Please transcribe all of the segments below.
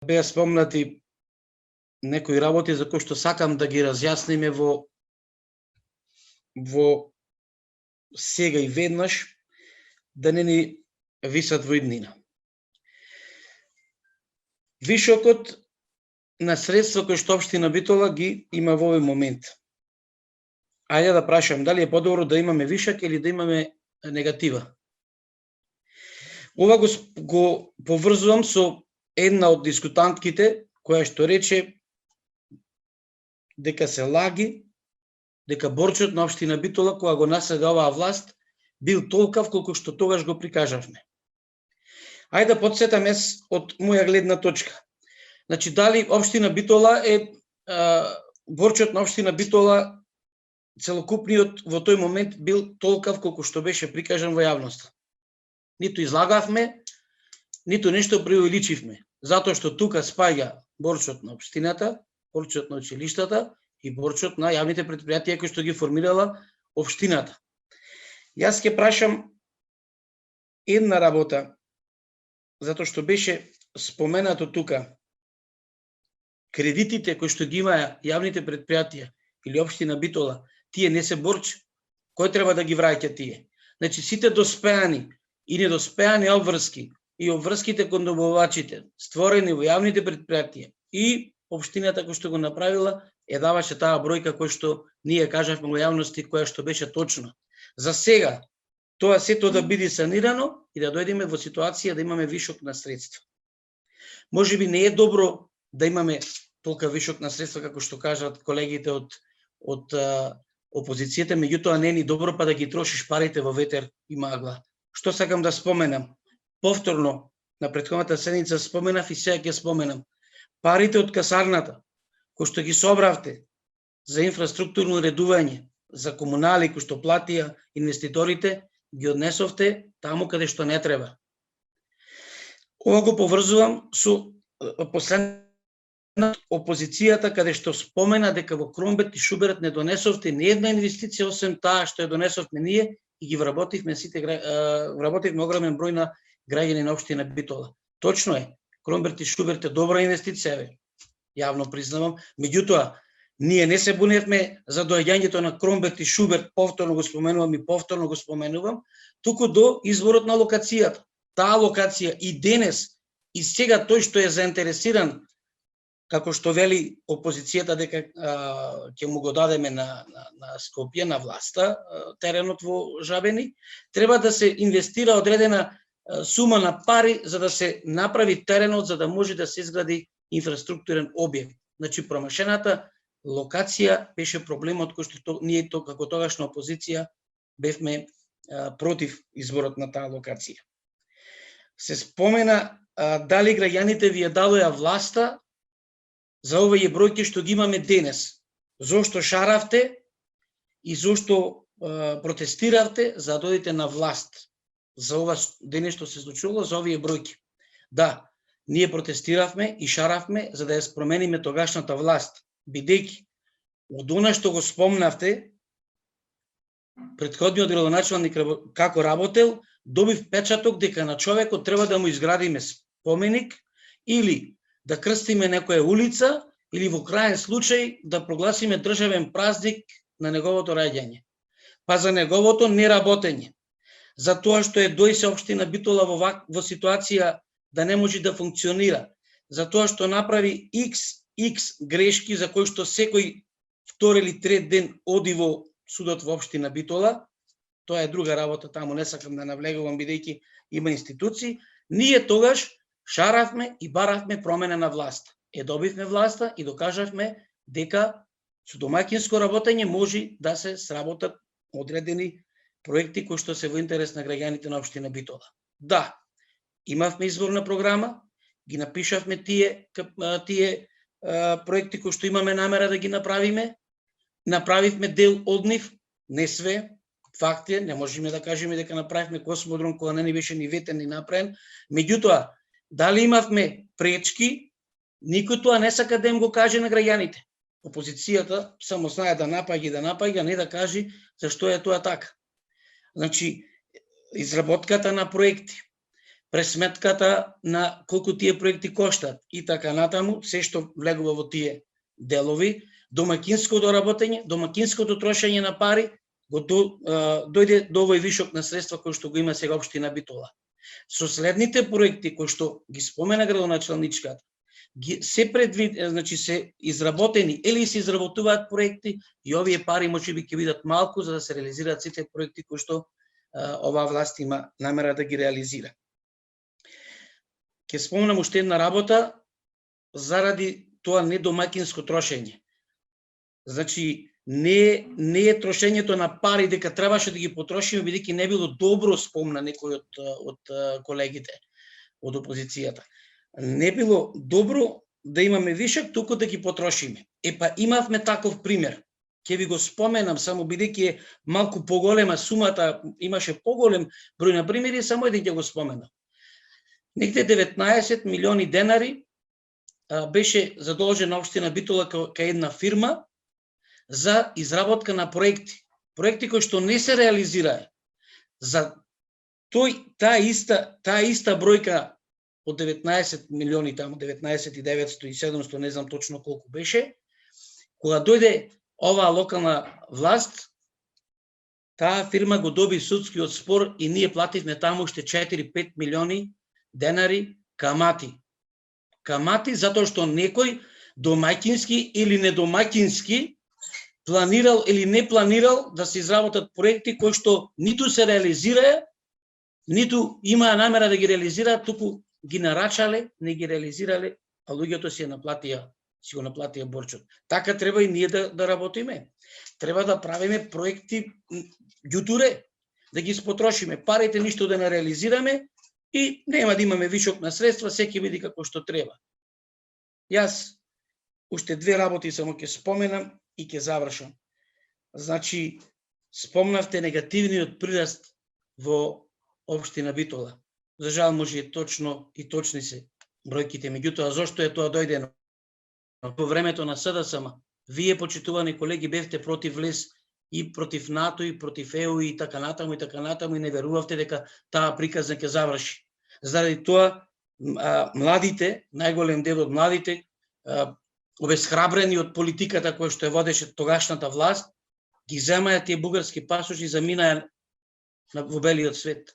Беа спомнати некои работи за кои што сакам да ги разјасниме во сега и веднаш, да не ни висат во иднина. Вишокот на средства кои што општина Битола ги има во овој момент. Ајде да прашам, дали е подобро да имаме вишак или да имаме негатива? Ова го поврзувам со една од дискутантките, која што рече дека се лаги, дека борчот на општина Битола, кога го наследа оваа власт, бил толкав колку што тогаш го прикажавме. Ајде да потсетам од моја гледна точка. Значи, дали општина Битола е борчот на општина Битола целокупниот во тој момент бил толкав колку што беше прикажан во јавноста. Ниту излагавме, ниту нешто преувеличивме, затоа што тука спаѓа борчот на општината, борчот на училиштата и борчот на јавните предпријатија кои што ги формирала општината. Јас ќе прашам една работа, затоа што беше споменато тука. Кредитите кои што ги имаа јавните предпријатија или општина Битола, тие не се борч, кој треба да ги враќа тие? Значи, сите доспеани и недоспеани обврски и обврските кон добавачите, створени во јавните предпријатија и општината кој што го направила, даваше таа бројка кој што ние кажавме во јавности, која што беше точна. За сега, тоа сето да биде санирано и да дојдеме во ситуација да имаме вишок на средства. Можеби не е добро да имаме толка вишок на средства, како што кажат колегите од опозицијата, меѓутоа не е ни добро па да ги трошиш парите во ветер и магла. Што сакам да споменам? Повторно, на претходната седница споменав и сега ќе споменам. Парите од касарната, кои што ги собравте за инфраструктурно редување, за комунали кои што платија инвеститорите, ги однесовте таму каде што не треба. Ова го поврзувам со последната опозицијата, каде што спомена дека во Кромберт и Шуберт не донесовте ни една инвестиција, освен таа што ја донесовме ние и ги вработивме вработивме огромен број на граѓани на општина Битола. Точно е, Кромберт и Шуберт е добра инвестиција, јавно признавам, меѓутоа ние не се буневме за доаѓањето на Кромберт и Шуберт, повторно го споменувам, туку до изборот на локацијата. Таа локација и денес и сега тој што е заинтересиран, како што вели опозицијата дека ќе му го дадеме на Скопје, на власта, теренот во Жабени, треба да се инвестира одредена сума на пари за да се направи теренот, за да може да се изгради инфраструктурен објект. Значи, промашената локација беше проблемот кој што ние како тогашна опозиција бевме против изборот на таа локација. Се спомена дали граѓаните ви ја дадоа власта за овие бројки што ги имаме денес. Зошто шаравте и зошто протестиравте за да дојдете на власт? За ова денес што се случило, за овие бројки. Да, ние протестиравме и шаравме за да ја промениме тогашната власт, бидејќи од она што го спомнавте, претходниот градоначалник како работел, добив печаток дека на човекот треба да му изградиме споменик или да крстиме некоја улица или во крајен случај да прогласиме државен празник на неговото раѓање. Па за неговото неработење. За тоа што е дојсе општина Битола во ситуација да не може да функционира. За тоа што направи X грешки за кои што секој втори или трет ден оди во судот во општина Битола. Тоа е друга работа, таму не сакам да навлегувам бидејќи има институции. Ние тогаш шаравме и баравме промена на власт. Добивме власта и докажавме дека со домаќинско работење може да се сработат одредени проекти кои што се во интерес на граѓаните на општина Битола. Да, имавме изборна програма, ги напишавме тие проекти кои што имаме намера да ги направиме, направивме дел од нив, не све, факт е, не можеме да кажеме дека направивме космодром кога не ни беше ни ветен ни направен, меѓутоа, дали имавме пречки, никој тоа не сака да им го каже на граѓаните. Опозицијата само знае да напаѓа, не да каже зашто е тоа така. Значи, изработката на проекти, пресметката на колку тие проекти коштат и така натаму, се што влегува во тие делови, домакинското работење, домакинското трошење на пари, дојде до овој вишок на средства кој што го има сега општина Битола. Со следните проекти кои што ги спомена градоначалничката, се значи се изработени или се изработуваат проекти и овие пари можеби ќе бидат малку за да се реализираат сите проекти кои што оваа власт има намера да ги реализира. Ќе спомнам уште една работа заради тоа недомакинско трошење. Значи не е трошењето на пари дека требаше да ги потрошиме бидејќи не било добро, спомна некој од колегите од опозицијата. Не било добро да имаме вишок, туку да ги потрошиме. Па имавме таков пример. Ќе ви го споменам само бидејќи е малку поголема сумата, имаше поголем број на примери, само еден ќе го споменам. Негде 19 милиони денари беше задолжена општина Битола кај една фирма за изработка на проекти. Проекти кои што не се реализираа. За таа иста бројка од 19 милиони, таму 19.900 и 700, не знам точно колку беше, кога дојде оваа локална власт, таа фирма го доби судскиот спор и ние плативме таму уште 4-5 милиони денари камати. Камати затоа што некој домаќински или недомаќински планирал или не планирал да се изработат проекти кои што ниту се реализираа, ниту имаа намера да ги реализираат, туку ги нарачале, не ги реализирале, а луѓето си го наплатија борчот. Така треба и ние да работиме. Треба да правиме проекти ѓутуре, да ги спотрошиме парите, ништо да не реализираме и нема да имаме вишок на средства, секи биде како што треба. Јас уште две работи само ќе споменам и ќе завршам. Значи, спомнавте негативниот прираст во општина Битола. За жал може и точно и точни се бројките, меѓутоа зошто е тоа дојдено? По времето на СДСМ, вие, почитувани колеги, бевте против ЛЕС и против НАТО и против ЕУ и така натаму и не верувавте дека таа приказна ќе заврши. Заради тоа младите, најголем дел од младите, обесхрабрени од политиката која што ја водеше тогашната власт, ги земаја тие бугарски пасоши и заминаја во белиот свет.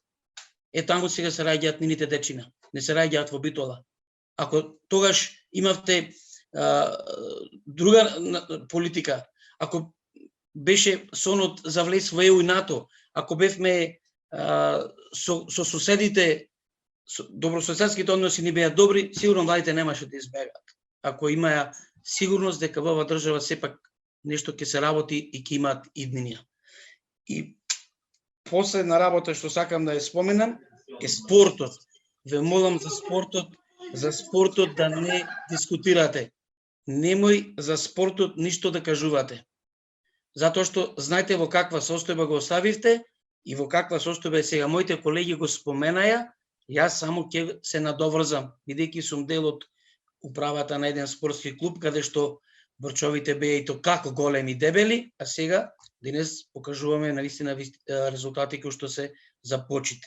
Таму сега се раѓаат нивните дечина, не се раѓаат во Битола. Ако тогаш имавте друга политика, ако беше сонот за влез во ЕУ и НАТО, ако бевме со соседите, добрососедските односи ни беа добри, сигурно младите немаше да избегаат. Ако имаја сигурност дека во оваа држава сепак нешто ќе се работи и ќе имаат иднинија. И последна работа што сакам да ја споменам е спортот. Ве молам за спортот да не дискутирате. Немој за спортот ништо да кажувате. Затоа што знаете во каква состојба го оставивте и во каква состојба е сега. Моите колеги го споменаја, јас само ќе се надоврзам, бидејќи сум дел од управата на еден спортски клуб, каде што борчовите беа и то како големи дебели, а сега денес покажуваме наистина резултати кои што се за почит.